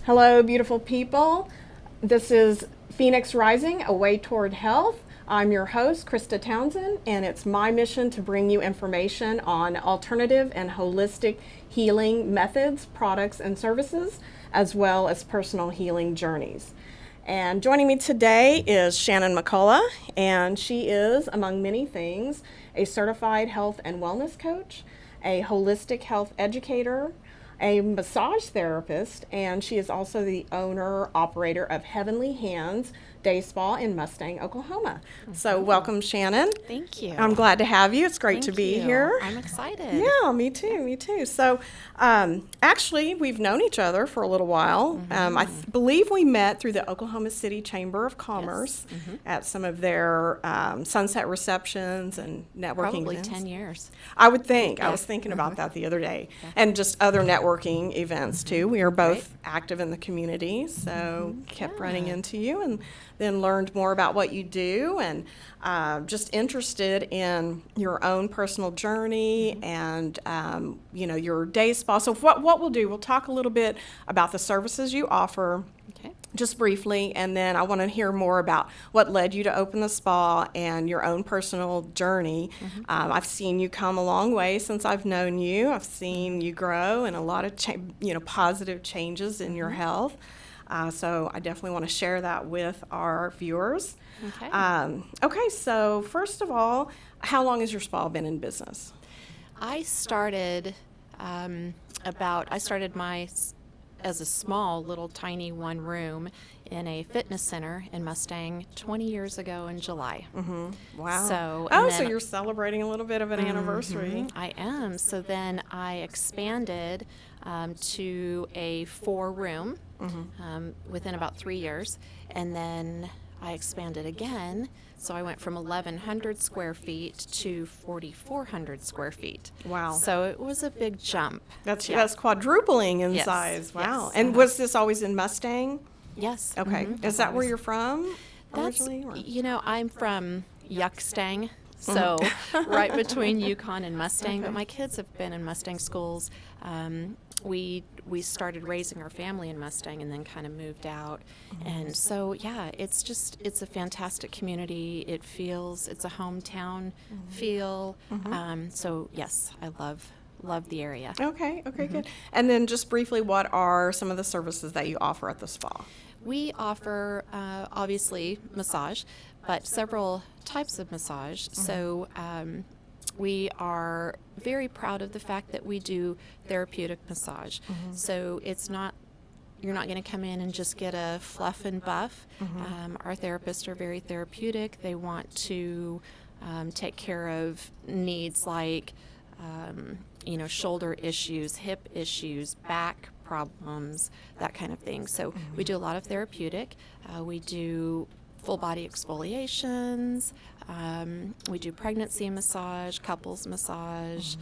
Hello, beautiful people. This is Phoenix Rising, A Way Toward Health. I'm your host, Krista Townsend, and it's my mission to bring you information on alternative and holistic healing methods, products, and services, as well as personal healing journeys. And joining me today is Shannon McCulloch, and she is, among many things, a certified health and wellness coach, a holistic health educator, a massage therapist, and she is also the owner operator of Heavenly Hands Day Spa in Mustang, Oklahoma. So welcome, Shannon. Thank you. I'm glad to have you. It's great to be here. I'm excited. Yeah, me too. So actually, we've known each other for a little while. I believe we met through the Oklahoma City Chamber of Commerce at some of their sunset receptions and networking Probably events. 10 years. I would think. I was thinking about that the other day. And just other networking events too. We are both active in the community, so kept running into you and then learned more about what you do and just interested in your own personal journey and your day spa. So what we'll do, we'll talk a little bit about the services you offer. Okay. Just briefly, and then I want to hear more about what led you to open the spa and your own personal journey. I've seen you come a long way since I've known you. I've seen you grow and a lot of positive changes in your health. So I definitely want to share that with our viewers. Okay. So first of all, how long has your spa been in business? I started as a small little tiny one room in a fitness center in Mustang 20 years ago in July. Wow. So So you're celebrating a little bit of an anniversary. I am. So then I expanded to a 4-room within about 3 years, and then I expanded again. So I went from 1,100 square feet to 4,400 square feet. Wow. So it was a big jump. That's quadrupling in Yes, size. Wow. yes. And was this always in Mustang? Yes. Okay. Is that where you're from originally? I'm from Yuckstang, so right between Yukon and Mustang. But my kids have been in Mustang schools. We started raising our family in Mustang and then kind of moved out. And so, it's a fantastic community. It's a hometown feel. So, yes, I love the area. Okay, good. And then just briefly, what are some of the services that you offer at the spa? We offer, obviously, massage, but several types of massage. So we are very proud of the fact that we do therapeutic massage. So you're not going to come in and just get a fluff and buff. Our therapists are very therapeutic. They want to take care of needs like shoulder issues, hip issues, back problems, that kind of thing. So we do a lot of therapeutic. We do full body exfoliations. We do pregnancy massage, couples massage.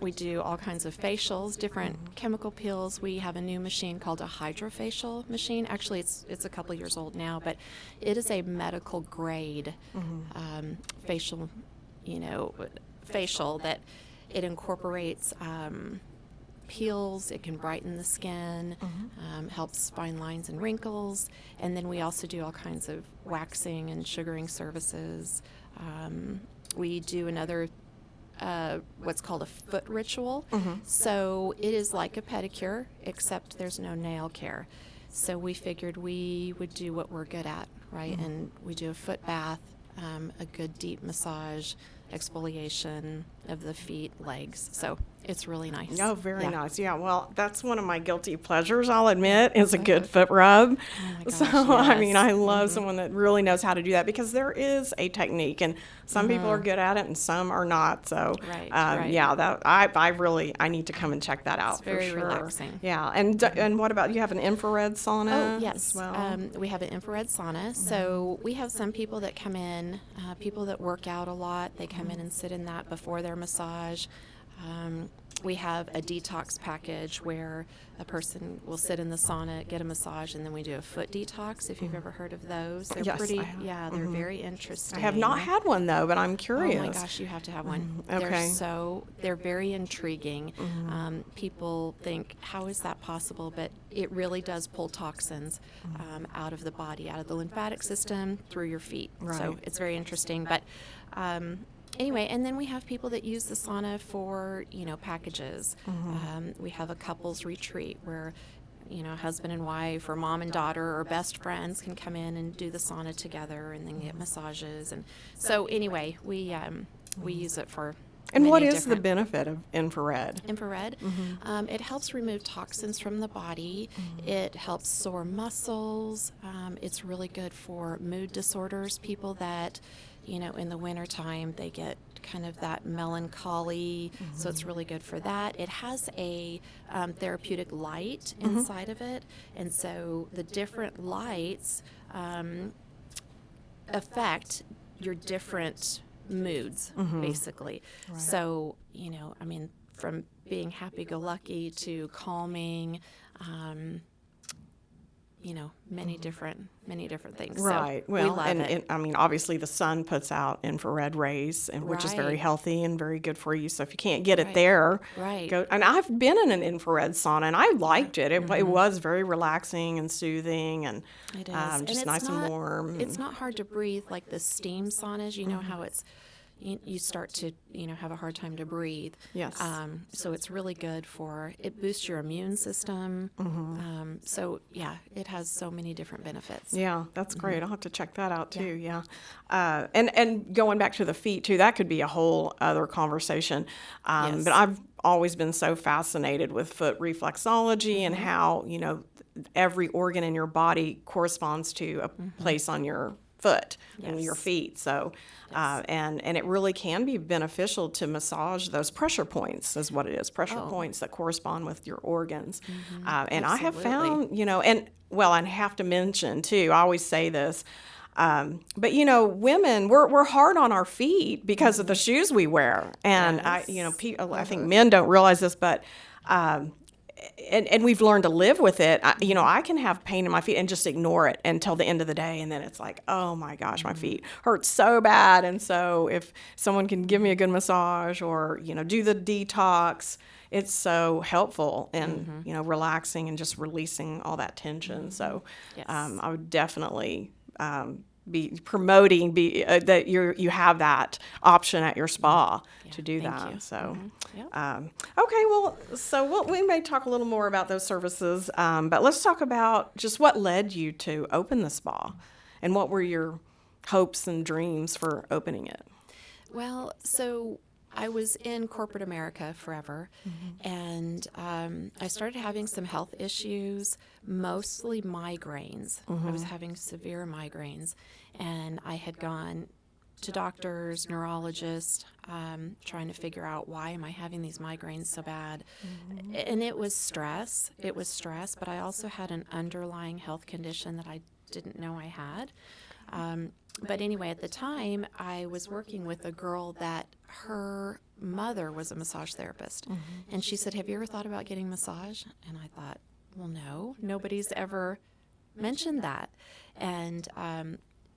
We do all kinds of facials, different chemical peels. We have a new machine called a hydrofacial machine. Actually, it's a couple years old now, but it is a medical grade facial that it incorporates peels. It can brighten the skin, helps fine lines and wrinkles, and then we also do all kinds of waxing and sugaring services. We do another what's called a foot ritual. So it is like a pedicure, except there's no nail care. So we figured we would do what we're good at, right? And we do a foot bath, a good deep massage, exfoliation of the feet, legs. So it's really nice. Oh, very nice. Yeah, well, that's one of my guilty pleasures, I'll admit, is a good foot rub. Oh my gosh, So, yes. I mean, I love someone that really knows how to do that because there is a technique, and some people are good at it and some are not. So, Right. yeah, that I need to come and check that out It's very for sure. relaxing. Yeah, and what about, you have an infrared sauna Oh, yes. as well? We have an infrared sauna. So we have some people that come in, people that work out a lot, they come in and sit in that before their massage. We have a detox package where a person will sit in the sauna, get a massage, and then we do a foot detox. If you've ever heard of those, they're Yes, pretty. I have. Yeah, they're very interesting. I have not had one though, but I'm curious. Oh my gosh, you have to have one. Okay. They're very intriguing. People think, how is that possible? But it really does pull toxins out of the body, out of the lymphatic system, through your feet. Right. So it's very interesting. But anyway, and then we have people that use the sauna for, packages. We have a couples retreat where, husband and wife or mom and daughter or best friends can come in and do the sauna together and then get massages. And so anyway, we use it for And what many is the different- benefit of infrared? Infrared. It helps remove toxins from the body. It helps sore muscles. It's really good for mood disorders. People that, in the wintertime, they get kind of that melancholy. So it's really good for that. It has a therapeutic light inside of it. And so the different lights affect your different moods, basically. Right. So, from being happy-go-lucky to calming, many different things. Right. So Well, we love it. obviously the sun puts out infrared rays, which is very Right. healthy and very good for you. So if you can't get it Right. there, Right. go. And I've been in an infrared sauna, and I liked it. It was very relaxing and soothing, and It is. just it's nice not, and warm. It's not hard to breathe like the steam saunas. You know how it's, you start to, have a hard time to breathe. Yes. So it's really good it boosts your immune system. So yeah, it has so many different benefits. Yeah, that's great. I'll have to check that out too. Yeah. And going back to the feet too, that could be a whole other conversation. Yes. But I've always been so fascinated with foot reflexology and how, every organ in your body corresponds to a place on your foot and your Yes. feet. So, and it really can be beneficial to massage those pressure points is what it is, pressure points that correspond with your organs. And I have found, and I have to mention too, I always say this, but women, we're hard on our feet because of the shoes we wear. And I think men don't realize this, but, and we've learned to live with it. I can have pain in my feet and just ignore it until the end of the day. And then it's like, oh my gosh, my feet hurt so bad. And so if someone can give me a good massage or, do the detox, it's so helpful in, relaxing and just releasing all that tension. So Yes. I would definitely be promoting that you have that option at your spa to do thank that. you. So, Yep. okay, well, we may talk a little more about those services, but let's talk about just what led you to open the spa, and what were your hopes and dreams for opening it. Well, so I was in corporate America forever, and I started having some health issues, mostly migraines. I was having severe migraines, and I had gone to doctors, neurologists, trying to figure out why am I having these migraines so bad. And it was stress. But I also had an underlying health condition that I didn't know I had. But anyway, at the time, I was working with a girl that her mother was a massage therapist. And she said, have you ever thought about getting a massage? And I thought, well, no, nobody's ever mentioned that. And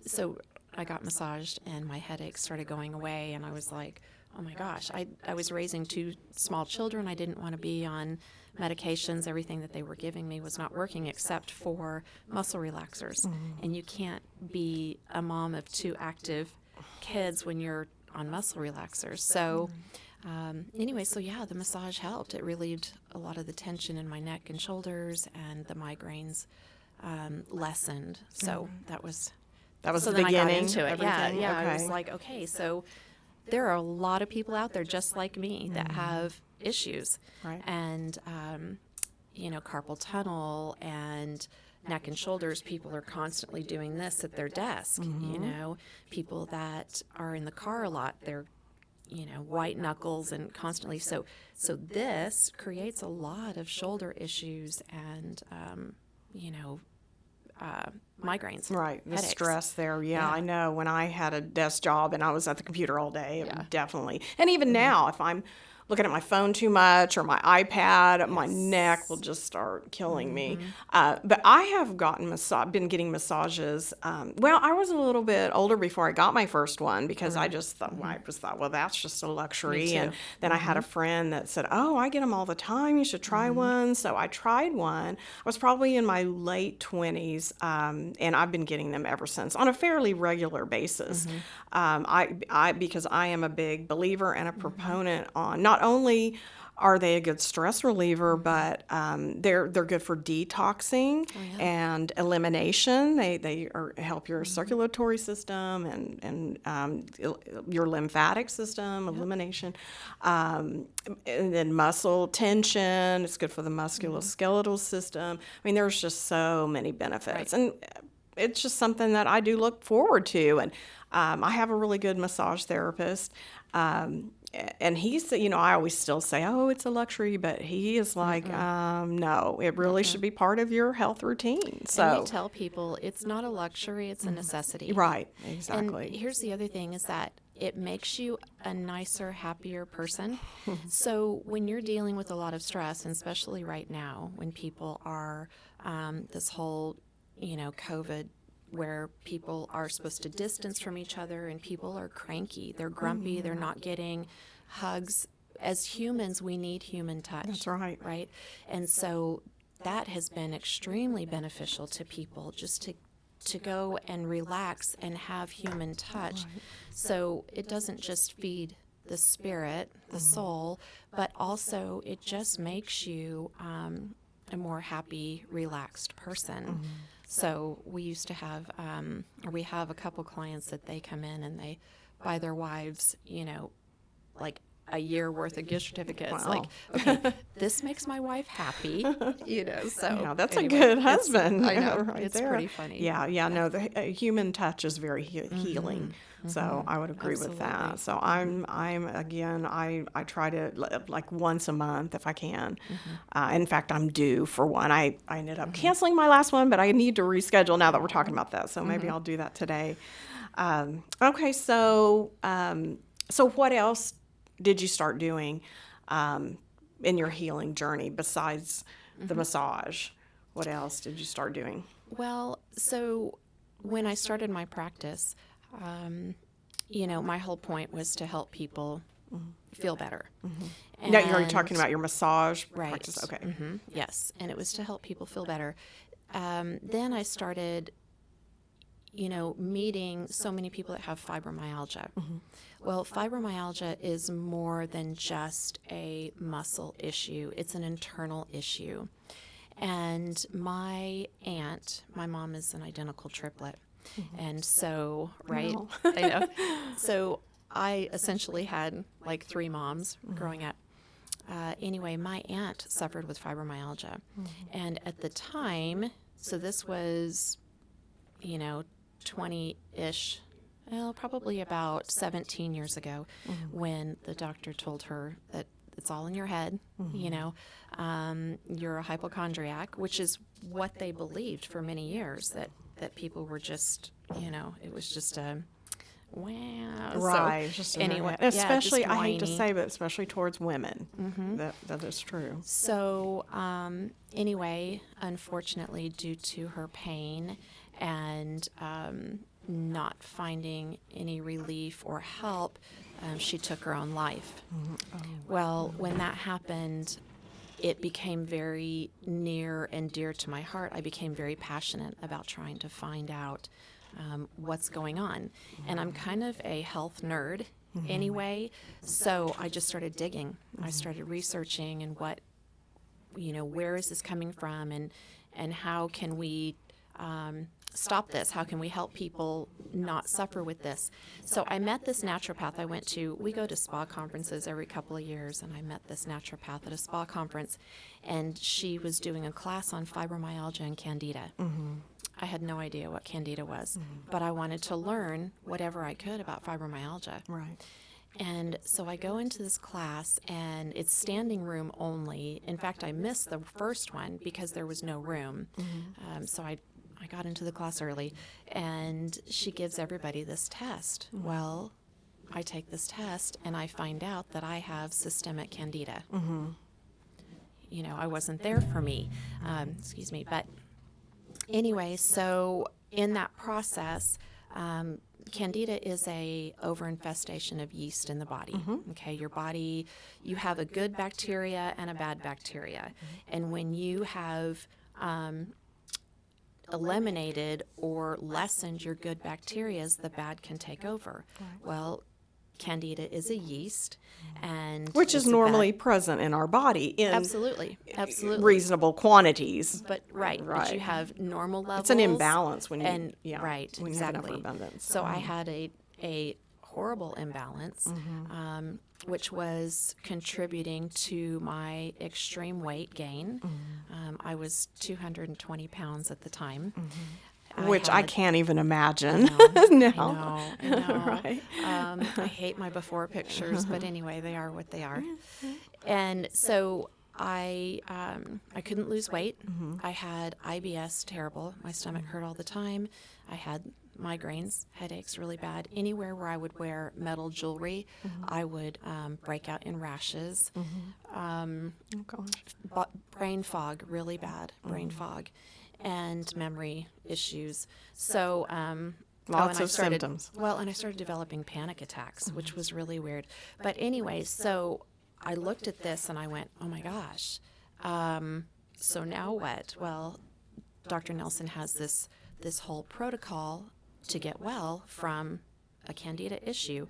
so I got massaged and my headaches started going away. And I was like, oh my gosh, I was raising 2 small children. I didn't want to be on medications. Everything that they were giving me was not working except for muscle relaxers. And you can't be a mom of 2 active kids when you're on muscle relaxers. So anyway, the massage helped. It relieved a lot of the tension in my neck and shoulders, and the migraines lessened. So that was the then beginning. I got into it. Everything? Yeah. Okay. I was like, okay, so there are a lot of people out there just like me that have issues. Right. And, carpal tunnel and neck and shoulders, people are constantly doing this at their desk. People that are in the car a lot, they're, white knuckles and constantly. So this creates a lot of shoulder issues and, migraines. Right, the headaches. stress there. Yeah, Yeah. I know. When I had a desk job and I was at the computer all day, it would definitely. And even now, if I'm looking at my phone too much or my iPad, my neck will just start killing me. But I have been getting massages. Well, I was a little bit older before I got my first one because I just thought, well, that's just a luxury. And then I had a friend that said, oh, I get them all the time. You should try one. So I tried one. I was probably in my late 20s, and I've been getting them ever since on a fairly regular basis. Because I am a big believer and a proponent on not only are they a good stress reliever, but they're good for detoxing and elimination. They help your circulatory system and your lymphatic system, elimination. And then muscle tension. It's good for the musculoskeletal system. I mean, there's just so many benefits. And it's just something that I do look forward to. And I have a really good massage therapist. And he's, I always still say, oh, it's a luxury, but he is like, no, it really should be part of your health routine. So and we tell people it's not a luxury, it's a necessity. Right, exactly. And here's the other thing is that it makes you a nicer, happier person. So when you're dealing with a lot of stress, and especially right now when people are this whole, COVID, where people are supposed to distance from each other and people are cranky, they're grumpy, they're not getting hugs. As humans, we need human touch. That's right. Right? And so that has been extremely beneficial to people, just to go and relax and have human touch. Right. So it doesn't just feed the spirit, the soul, but also it just makes you a more happy, relaxed person. So we used to have, or we have a couple clients that they come in and they buy their wives, like a year worth of gift certificates. Wow. Like, okay, this makes my wife happy, So yeah, that's anyway, a good husband. I know, right it's there. pretty funny. Yeah. No, the human touch is very healing. So I would agree with that. So I'm again, I try to like once a month if I can. In fact, I'm due for one. I ended up canceling my last one, but I need to reschedule now that we're talking about that. So maybe I'll do that today. Okay, so what else did you start doing in your healing journey besides the massage? What else did you start doing? Well, so when I started my practice, my whole point was to help people feel better. Now you're already talking about your massage right. practice. Okay. Yes, and it was to help people feel better. Then I started, meeting so many people that have fibromyalgia. Well, fibromyalgia is more than just a muscle issue. It's an internal issue. And my aunt, my mom is an identical triplet. And so, right, Wow. I know. So I essentially had like 3 moms growing up. Anyway, my aunt suffered with fibromyalgia. And at the time, so this was, 20-ish, well, probably about 17 years ago, when the doctor told her that it's all in your head, you're a hypochondriac, which is what they believed for many years, that people were just, it was just a, wow. Right. So, just anyway, especially, just I hate to whiny. say, but especially towards women. That is true. So anyway, unfortunately, due to her pain and not finding any relief or help, she took her own life. Well, when that happened, it became very near and dear to my heart. I became very passionate about trying to find out what's going on. And I'm kind of a health nerd anyway, so I just started digging. I started researching and where is this coming from, and how can we stop this? How can we help people not suffer with this? So I met this naturopath. We go to spa conferences every couple of years, and I met this naturopath at a spa conference, and she was doing a class on fibromyalgia and candida. I had no idea what candida was, but I wanted to learn whatever I could about fibromyalgia. Right. And so I go into this class, and it's standing room only. In fact, I missed the first one because there was no room. So I got into the class early, and she gives everybody this test. Well, I take this test and I find out that I have systemic candida. You know, I wasn't there for me. Excuse me. But anyway, so in that process, candida is a overinfestation of yeast in the body. Okay, your body, you have a good bacteria and a bad bacteria. And when you have eliminated or lessened your good bacteria, the bad can take over. Well, candida is a yeast, and Which is it's a normally bad- present in our body in absolutely reasonable quantities. but but you have normal levels. It's an imbalance when you, and when you exactly. have enough abundance. So I had a horrible imbalance, which was contributing to my extreme weight gain. I was 220 pounds at the time. Which I can't even imagine. I know. Right. I hate my before pictures, but anyway, they are what they are. And so I couldn't lose weight. I had IBS, terrible. My stomach hurt all the time. I had migraines, headaches really bad. Anywhere where I would wear metal jewelry, I would break out in rashes. Brain fog, really bad brain fog, and memory issues. So Lots of symptoms. Well, and I started developing panic attacks, which was really weird. But anyway, so I looked at this and I went, oh my gosh. So now what? Well, Dr. Nelson has this whole protocol to get well from a candida issue.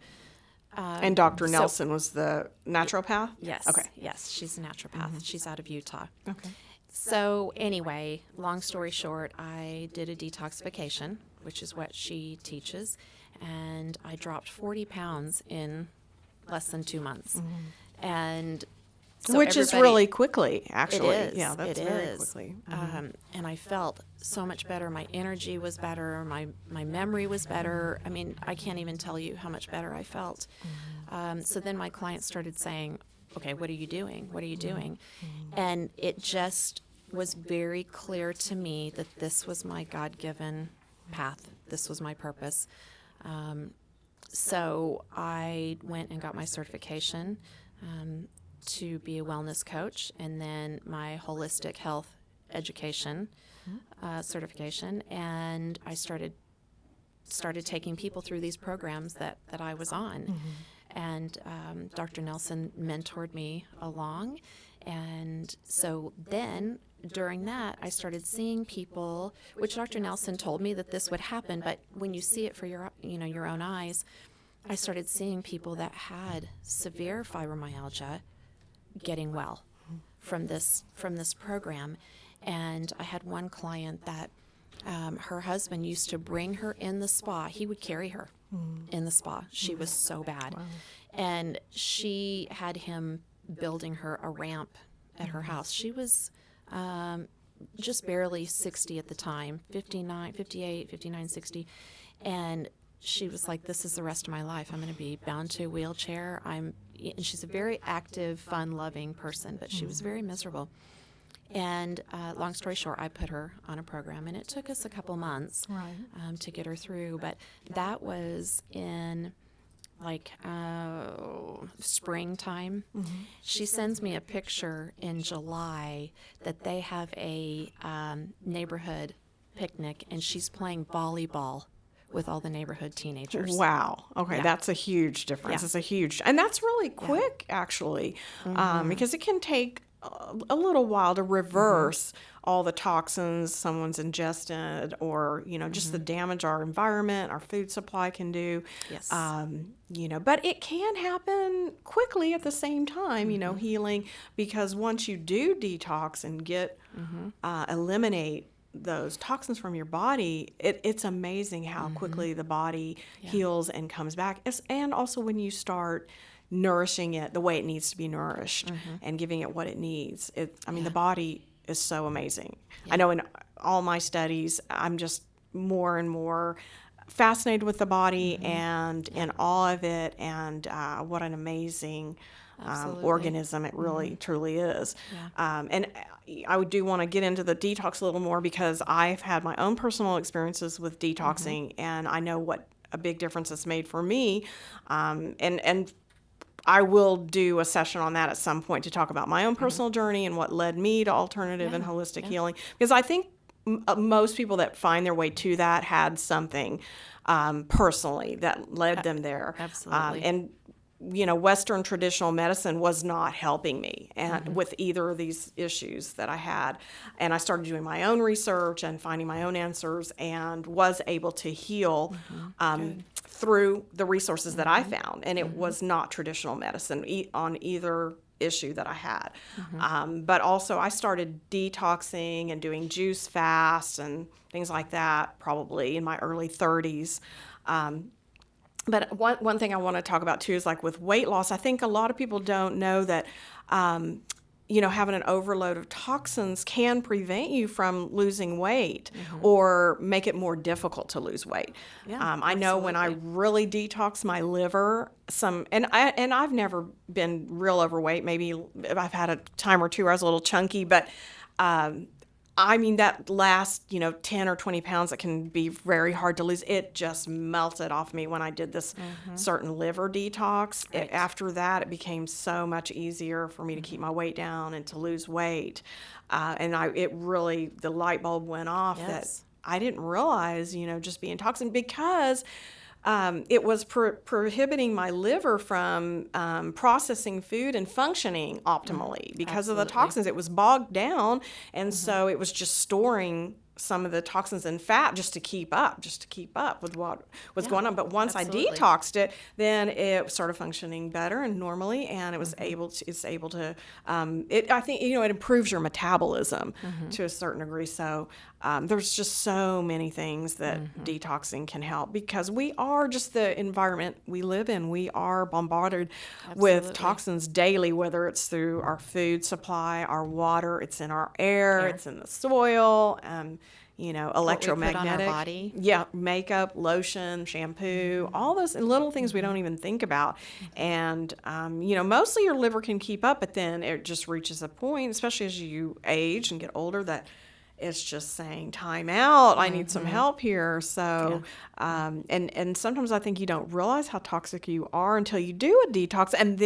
And Dr. Nelson was the naturopath? Yes. Okay. Yes, she's a naturopath. She's out of Utah. Okay. So anyway, long story short, I did a detoxification, which is what she teaches, and I dropped 40 pounds in less than 2 months. And so Which is really quickly, actually. It is. Yeah, that's it very is. quickly. And I felt so much better. My energy was better. My memory was better. I mean, I can't even tell you how much better I felt. So then my clients started saying, okay, what are you doing? What are you doing? And it just was very clear to me that this was my God-given path. This was my purpose. So I went and got my certification to be a wellness coach, and then my holistic health education certification, and I started taking people through these programs that I was on. And Dr. Nelson mentored me along, and so then during that I started seeing people, which Dr. Nelson told me that this would happen, but when you see it for your own eyes, I started seeing people that had severe fibromyalgia getting well from this program. And I had one client that her husband used to bring her in the spa. He would carry her in the spa. She was so bad. Wow. And she had him building her a ramp at her house. She was just barely 60 at the time, 59, 58, 59, 60. And she was like, this is the rest of my life. I'm going to be bound to a wheelchair. And she's a very active, fun-loving person, but she was very miserable. And long story short, I put her on a program, and it took us a couple months to get her through. But that was in springtime. She sends me a picture in July that they have a neighborhood picnic, and she's playing volleyball with all the neighborhood teenagers. Wow. Okay, that's a huge difference. It's a huge, and that's really quick, actually, because it can take a little while to reverse all the toxins someone's ingested, or just the damage our environment, our food supply can do. Yes. But it can happen quickly at the same time. Healing, because once you do detox and get eliminate those toxins from your body, it's amazing how quickly the body heals and comes back. And also when you start nourishing it the way it needs to be nourished and giving it what it needs. The body is so amazing. I know in all my studies, I'm just more and more fascinated with the body and in awe of it, and what an amazing organism it really truly is. And I do want to get into the detox a little more, because I've had my own personal experiences with detoxing, and I know what a big difference it's made for me. And I will do a session on that at some point to talk about my own personal journey and what led me to alternative and holistic healing. Because I think most people that find their way to that had something personally that led them there. Absolutely. And Western traditional medicine was not helping me and with either of these issues that I had. And I started doing my own research and finding my own answers, and was able to heal through the resources that I found. And it was not traditional medicine on either issue that I had. But also I started detoxing and doing juice fasts and things like that probably in my early 30s. But one thing I want to talk about too is like with weight loss, I think a lot of people don't know that, having an overload of toxins can prevent you from losing weight or make it more difficult to lose weight. Yeah, I know when I really detox my liver, and I've never been real overweight. Maybe I've had a time or two where I was a little chunky, but that last, 10 or 20 pounds that can be very hard to lose, it just melted off me when I did this certain liver detox. Right. After that, it became so much easier for me to keep my weight down and to lose weight. The light bulb went off that I didn't realize, just being toxin, because it was prohibiting my liver from processing food and functioning optimally because of the toxins. It was bogged down, and so it was just storing some of the toxins and fat just to keep up with what was going on. But once I detoxed it, then it started functioning better and normally, and it was able to I think it improves your metabolism to a certain degree. So there's just so many things that detoxing can help, because we are just the environment we live in. We are bombarded with toxins daily, whether it's through our food supply, our water, it's in our air. It's in the soil, electromagnetic. What we put on our body. Yeah, makeup, lotion, shampoo, all those little things we don't even think about. And, mostly your liver can keep up, but then it just reaches a point, especially as you age and get older, that it's just saying, time out, I need some help here. So, and sometimes I think you don't realize how toxic you are until you do a detox, and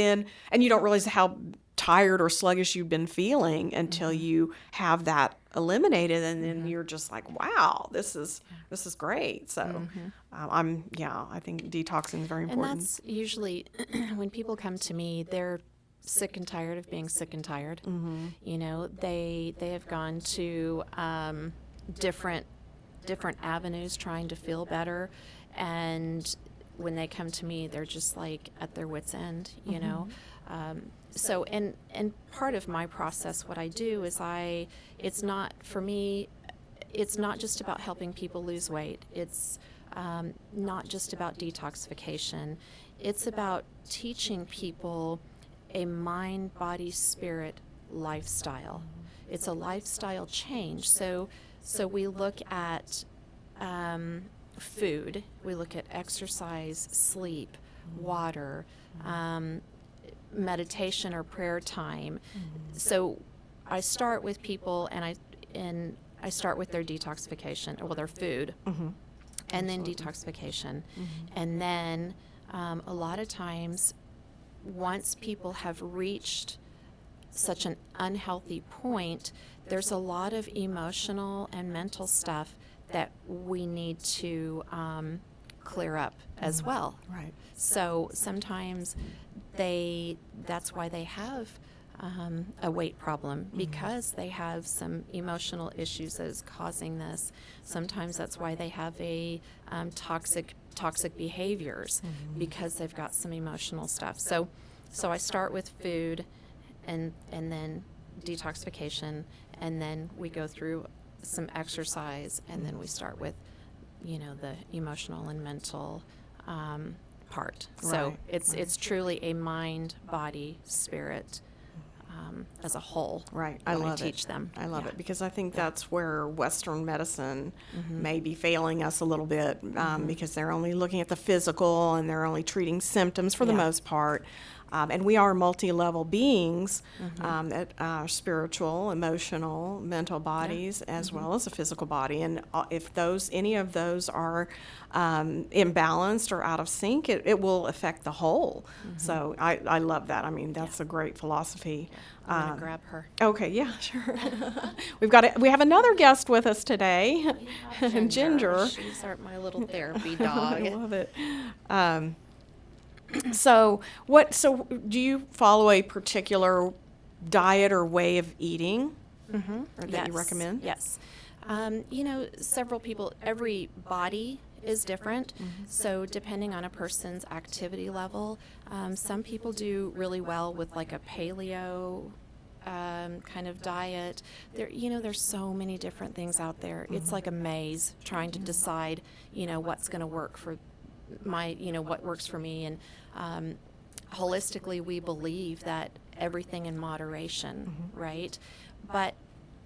you don't realize how tired or sluggish you've been feeling until you have that eliminated, and then you're just like, wow, this is great. So I think detoxing is very important. And that's usually when people come to me, they're sick and tired of being sick and tired. They have gone to different avenues trying to feel better, and when they come to me, they're just like at their wits' end. So and part of my process, what I do is it's not just about helping people lose weight. It's not just about detoxification. It's about teaching people a mind, body, spirit lifestyle. It's a lifestyle change. So we look at food, we look at exercise, sleep, water, meditation or prayer time. So I start with people, and I start with their detoxification, or their food, and then detoxification. And then a lot of times, once people have reached such an unhealthy point, there's a lot of emotional and mental stuff that we need to clear up as well. Right. So sometimes that's why they have a weight problem, because they have some emotional issues that is causing this. Sometimes that's why they have a toxic behaviors, because they've got some emotional stuff. So I start with food, and then detoxification, and then we go through some exercise, and then we start with the emotional and mental part. So it's truly a mind, body, spirit as a whole. Right. I love teach them. I love it, because I think that's where Western medicine may be failing us a little bit, because they're only looking at the physical, and they're only treating symptoms for the most part. And we are multi-level beings that are spiritual, emotional, mental bodies, as well as a physical body. And if any of those are imbalanced or out of sync, it will affect the whole. So I love that. I mean, that's a great philosophy. I'm going to grab her. Okay, yeah, sure. We have another guest with us today, Ginger. She's my little therapy dog. I love it. So do you follow a particular diet or way of eating or that you recommend? Yes. Several people, every body is different. So depending on a person's activity level, some people do really well with like a paleo kind of diet. There's so many different things out there. It's like a maze trying to decide, what's going to work for what works for me. And holistically, we believe that everything in moderation, right? But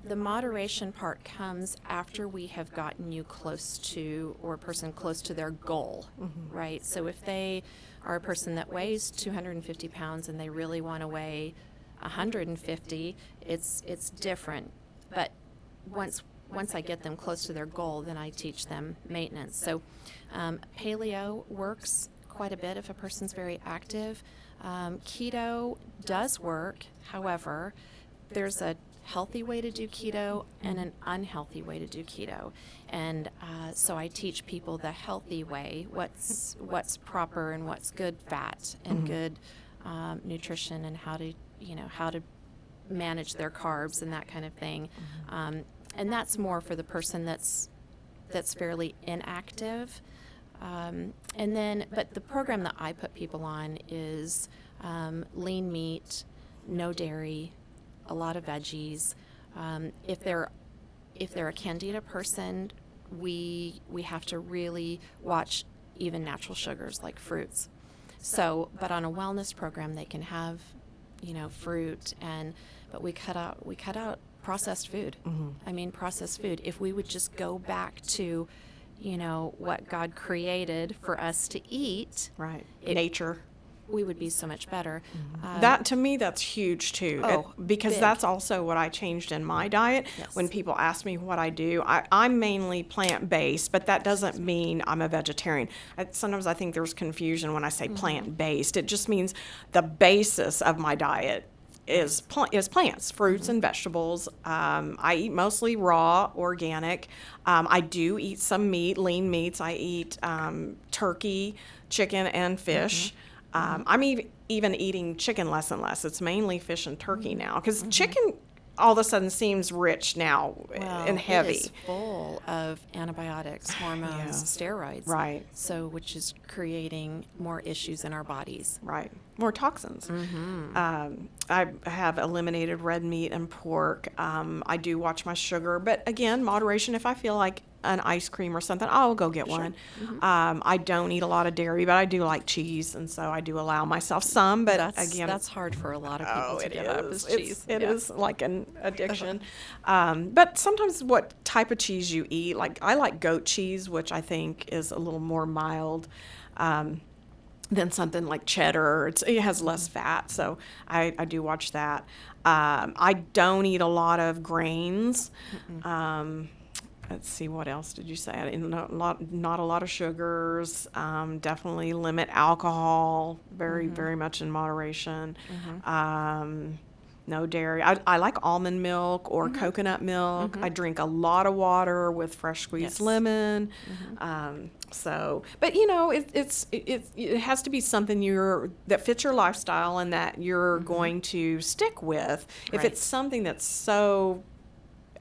the moderation part comes after we have gotten you close to, or a person close to their goal, right? So if they are a person that weighs 250 pounds and they really want to weigh 150, it's different. But once I get them close to their goal, then I teach them maintenance. So paleo works quite a bit if a person's very active. Keto does work. However, there's a healthy way to do keto and an unhealthy way to do keto. And so I teach people the healthy way, what's proper and what's good fat and good nutrition, and how to manage their carbs and that kind of thing. And that's more for the person that's fairly inactive. But the program that I put people on is lean meat, no dairy, a lot of veggies. If they're a candida person, we have to really watch even natural sugars like fruits. So, but on a wellness program, they can have, fruit, but we cut out processed food. I mean, processed food. If we would just go back to, what God created for us to eat, right? Nature. We would be so much better. That, to me, that's huge too. Because big. That's also what I changed in my diet. Yes. When people ask me what I do, I'm mainly plant-based, but that doesn't mean I'm a vegetarian. Sometimes I think there's confusion when I say plant-based. It just means the basis of my diet is plants, fruits and vegetables. I eat mostly raw, organic. I do eat some meat, lean meats. I eat turkey, chicken, and fish. I'm even eating chicken less and less. It's mainly fish and turkey now, because chicken all of a sudden seems rich now and heavy. It is full of antibiotics, hormones, steroids. Right. So, which is creating more issues in our bodies. Right. More toxins. I have eliminated red meat and pork. I do watch my sugar, but again, moderation. If I feel like an ice cream or something, I'll go get one. I don't eat a lot of dairy, but I do like cheese, and so I do allow myself some. But that's hard for a lot of people to give up is cheese. It is like an addiction. But sometimes what type of cheese you eat, like I like goat cheese, which I think is a little more mild than something like cheddar. It has less fat, so I do watch that. I don't eat a lot of grains. Let's see, what else did you say? Not a lot of sugars. Definitely limit alcohol, very much in moderation. No dairy. I like almond milk or coconut milk. I drink a lot of water with fresh squeezed lemon. But it has to be something that fits your lifestyle and that you're going to stick with. If it's something that's so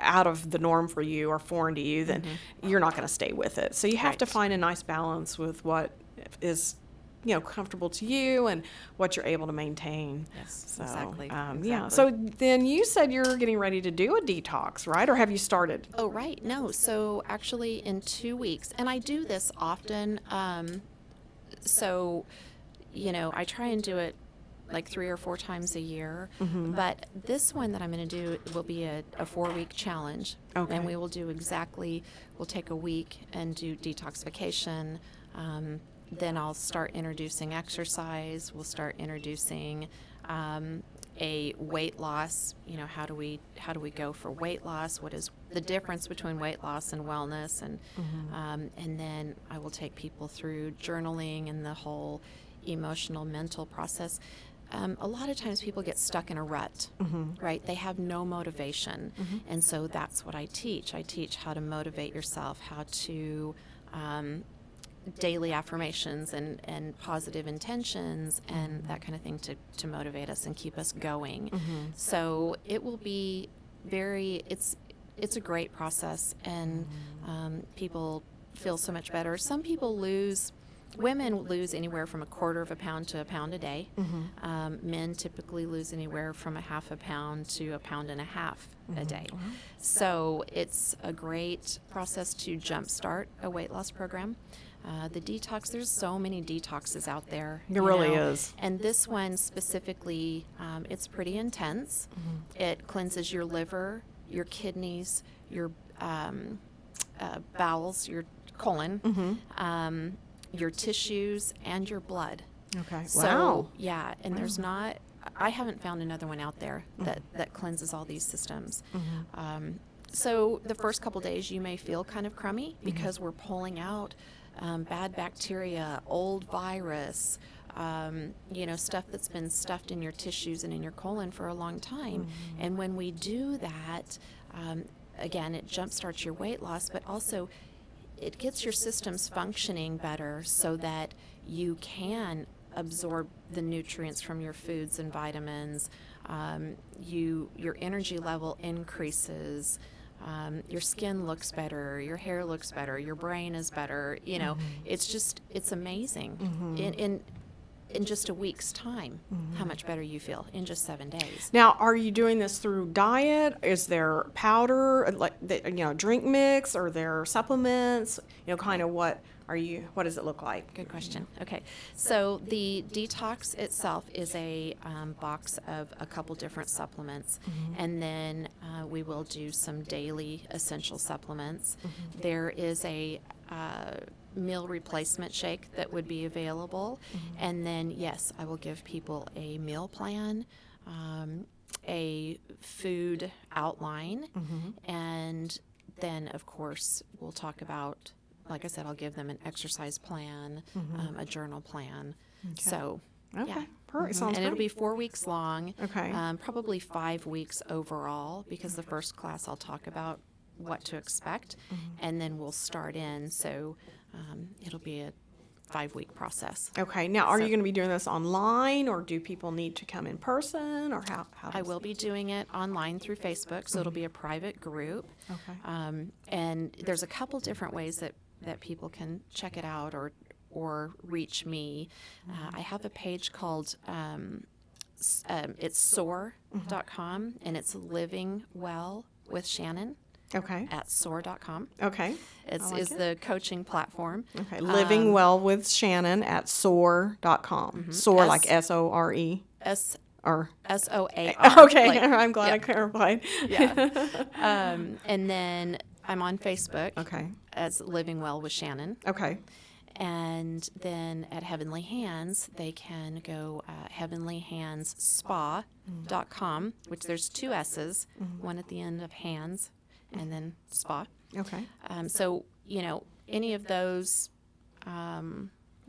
out of the norm for you or foreign to you, then you're not going to stay with it. So you have to find a nice balance with what is comfortable to you and what you're able to maintain. Yes, so, exactly. Yeah. So then you said you're getting ready to do a detox, right? Or have you started? Oh, right. No. So actually in 2 weeks, and I do this often. So, I try and do it like 3 or 4 times a year. But this one that I'm going to do will be a 4-week challenge. Okay. And we will do we'll take a week and do detoxification, Then I'll start introducing exercise. We'll start introducing a weight loss. How do we go for weight loss? What is the difference between weight loss and wellness? And then I will take people through journaling and the whole emotional, mental process. A lot of times people get stuck in a rut, right? They have no motivation. And so that's what I teach. I teach how to motivate yourself, how to daily affirmations and positive intentions and that kind of thing to motivate us and keep us going. So it will be it's a great process, and people feel so much better. Some people women lose anywhere from 1/4 pound to 1 pound a day. Men typically lose anywhere from 1/2 pound to 1.5 pounds a day. So it's a great process to jumpstart a weight loss program. The detox, there's so many detoxes out there. There really is. And this one specifically, it's pretty intense. It cleanses your liver, your kidneys, your bowels, your colon, your tissues, and your blood. Okay. So, Wow. yeah, and I haven't found another one out there that cleanses all these systems. So the first couple days you may feel kind of crummy because we're pulling out bad bacteria, old virus, stuff that's been stuffed in your tissues and in your colon for a long time. And when we do that, again, it jumpstarts your weight loss, but also it gets your systems functioning better so that you can absorb the nutrients from your foods and vitamins. Your energy level increases. Your skin looks better, your hair looks better, your brain is better. It's amazing. In just a week's time, how much better you feel in just 7 days. Now, are you doing this through diet? Is there powder, drink mix? Are there supplements? Kind of what does it look like? Good question. Okay, so the detox itself is a box of a couple different supplements, and then we will do some daily essential supplements. There is a meal replacement shake that would be available, and then yes, I will give people a meal plan, a food outline, and then of course we'll talk about, like I said, I'll give them an exercise plan, a journal plan. Okay. So yeah. Perfect. And it'll be 4 weeks long. Okay. Probably 5 weeks overall, because the first class I'll talk about what to expect, and then we'll start in. So it'll be a 5-week process. Okay. Now, are you going to be doing this online, or do people need to come in person, or how I will be doing it online through Facebook, so it'll be a private group. Okay. And there's a couple different ways that people can check it out or reach me. I have a page called it's soar.com, and it's Living Well with Shannon. Okay. At soar.com. Okay. It's the coaching platform. Okay. Living Well with Shannon at soar.com. Soar, like SORE. Or SOAR. Okay. I'm glad I clarified. Yeah. And then I'm on Facebook. Okay. As Living Well with Shannon. Okay. And then at Heavenly Hands, they can go heavenlyhandsspa.com, which there's 2 S's, one at the end of hands, and then spa. Okay. So, any of those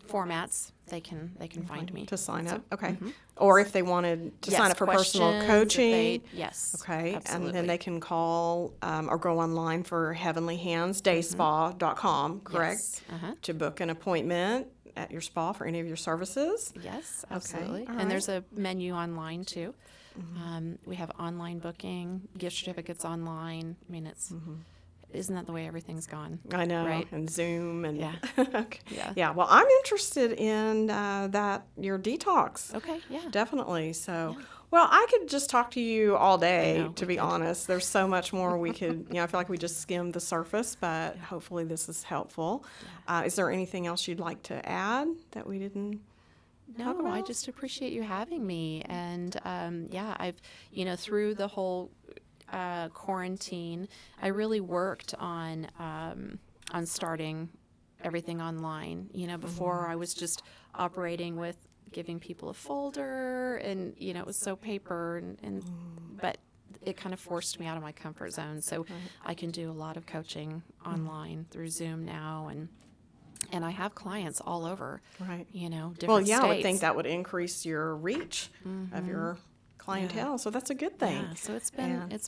formats, they can find me. To sign up. Okay. Or if they wanted to sign up for personal coaching. Yes. Okay. Absolutely. And then they can call or go online for heavenlyhandsdayspa.com, correct? Yes. To book an appointment at your spa for any of your services. Yes, absolutely. All And right. there's a menu online too. We have online booking, gift certificates online. I mean, isn't that the way everything's gone? I know, Right? and Zoom and Yeah. okay. Yeah. Yeah. Well, I'm interested in your detox. Okay, yeah. Definitely. So, well, I could just talk to you all day, know, to be honest. There's so much more we could, I feel like we just skimmed the surface, but hopefully this is helpful. Is there anything else you'd like to add that we didn't talk No, I about? just appreciate you having me. And I've, through the whole quarantine, I really worked on starting everything online. You know, before I was just operating with giving people a folder, and you know, it was so paper, and but it kind of forced me out of my comfort zone. So I can do a lot of coaching online through Zoom now, and I have clients all over. Right. You know, different Well, yeah, states. I would think that would increase your reach of your clientele. So that's a good thing. Yeah, so it's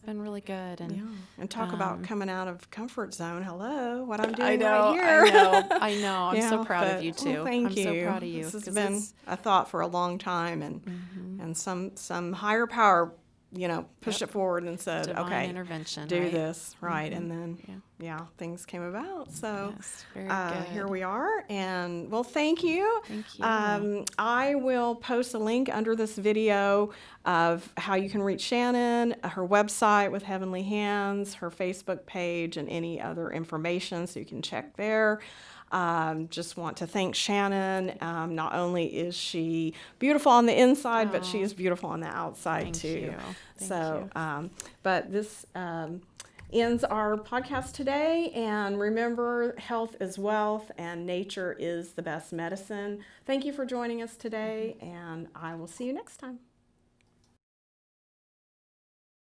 been really good, and And talk about coming out of comfort zone. Hello, what I'm I doing know, right here. I know. I'm so proud of you Well, too. thank I'm you. so proud of you. This has 'cause been it's- a thought for a long time, and some higher power, you know, pushed it forward and said, Divine okay, intervention, do right? this, right? And then, things came about. So Yes, very good. here we are. And well, thank you. Thank you. I will post a link under this video of how you can reach Shannon, her website with Heavenly Hands, her Facebook page, and any other information, so you can check there. Just want to thank Shannon. Not only is she beautiful on the inside, but she is beautiful on the outside Thank too. you. So, but this ends our podcast today. And remember, health is wealth, and nature is the best medicine. Thank you for joining us today, and I will see you next time.